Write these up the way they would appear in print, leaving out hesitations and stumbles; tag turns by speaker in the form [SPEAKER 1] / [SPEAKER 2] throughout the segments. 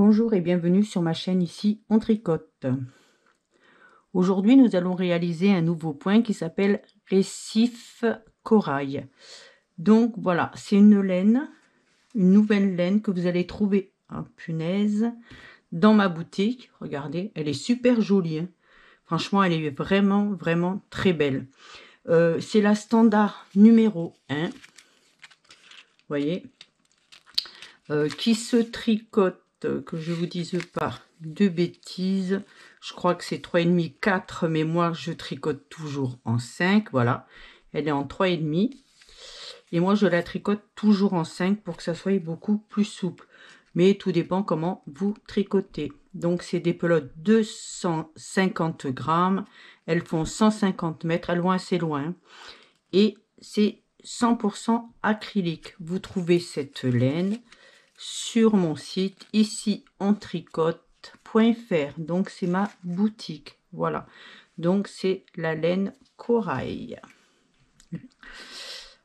[SPEAKER 1] Bonjour et bienvenue sur ma chaîne, ici on tricote. Aujourd'hui nous allons réaliser un nouveau point qui s'appelle récif corail. Donc voilà, c'est une laine, une nouvelle laine que vous allez trouver, hein, punaise, dans ma boutique. Regardez, elle est super jolie, hein. Franchement elle est vraiment très belle. C'est la standard numéro 1, vous voyez, qui se tricote, que je vous dise pas de bêtises, je crois que c'est 3,5 4, mais moi je tricote toujours en 5. Voilà, elle est en 3,5 et moi je la tricote toujours en 5 pour que ça soit beaucoup plus souple, mais tout dépend comment vous tricotez. Donc c'est des pelotes de 150 grammes, elles font 150 mètres, elles vont assez loin et c'est 100% acrylique. Vous trouvez cette laine sur mon site, ici on tricote.fr. donc c'est ma boutique. Voilà, donc c'est la laine corail.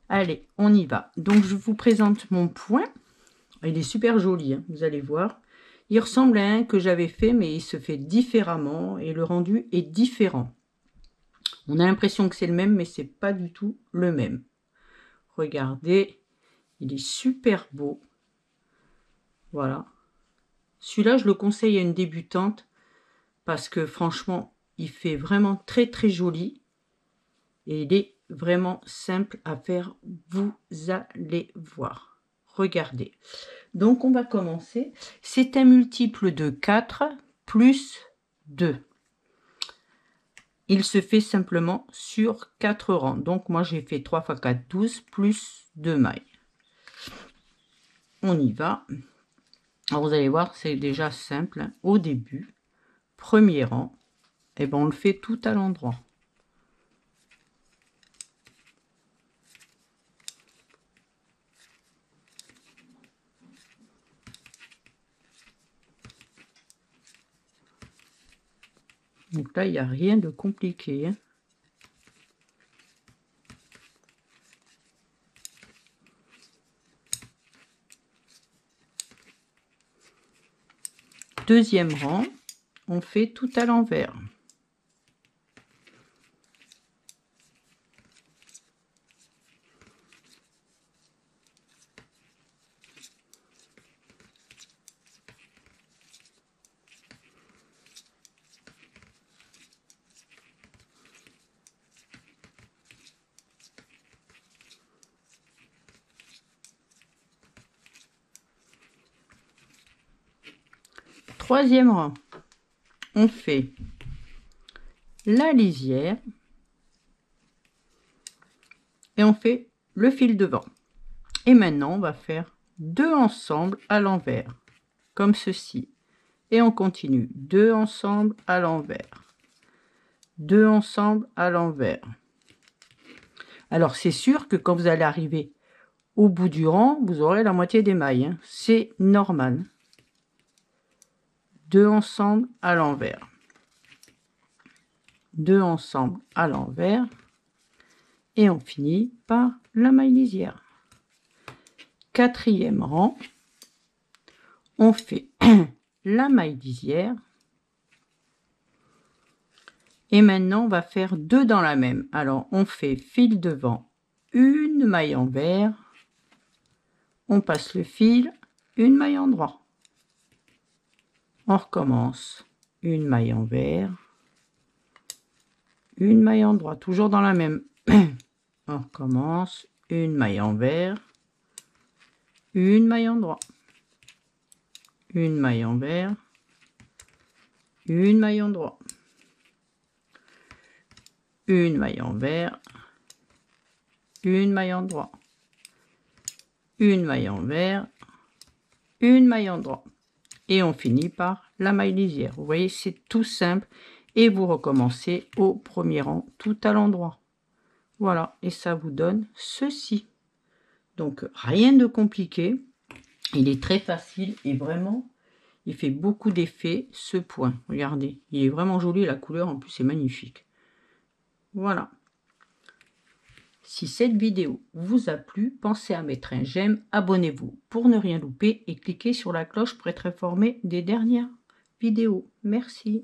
[SPEAKER 1] Allez, on y va. Donc je vous présente mon point. Il est super joli, hein, vous allez voir. Il ressemble à un que j'avais fait, mais il se fait différemment et le rendu est différent. On a l'impression que c'est le même, mais c'est pas du tout le même. Regardez, il est super beau. Voilà. Celui-là, je le conseille à une débutante parce que franchement, il fait vraiment très joli et il est vraiment simple à faire. Vous allez voir. Regardez. Donc, on va commencer. C'est un multiple de 4 plus 2. Il se fait simplement sur 4 rangs. Donc, moi, j'ai fait 3 x 4, 12 plus 2 mailles. On y va. Alors, vous allez voir, c'est déjà simple, hein. Au début, premier rang, et ben on le fait tout à l'endroit. Donc là, il n'y a rien de compliqué, hein. Deuxième rang, on fait tout à l'envers. Troisième rang, on fait la lisière et on fait le fil devant. Et maintenant, on va faire deux ensemble à l'envers, comme ceci. Et on continue, deux ensemble à l'envers, deux ensemble à l'envers. Alors, c'est sûr que quand vous allez arriver au bout du rang, vous aurez la moitié des mailles, hein. C'est normal. Deux ensemble à l'envers, deux ensemble à l'envers et on finit par la maille lisière. Quatrième rang, on fait la maille lisière et maintenant on va faire deux dans la même. Alors on fait fil devant, une maille envers, on passe le fil, une maille endroit, on recommence, une maille envers, une maille endroit, toujours dans la même. On recommence, une maille envers, une maille endroit, une maille envers, une maille endroit, une maille envers, une maille endroit, une maille envers, une maille endroit et on finit par la maille lisière. Vous voyez, c'est tout simple et vous recommencez au premier rang tout à l'endroit. Voilà, et ça vous donne ceci. Donc rien de compliqué, il est très facile et vraiment il fait beaucoup d'effets ce point. Regardez, il est vraiment joli, la couleur en plus est magnifique. Voilà. Si cette vidéo vous a plu, pensez à mettre un j'aime, abonnez-vous pour ne rien louper et cliquez sur la cloche pour être informé des dernières vidéos. Merci.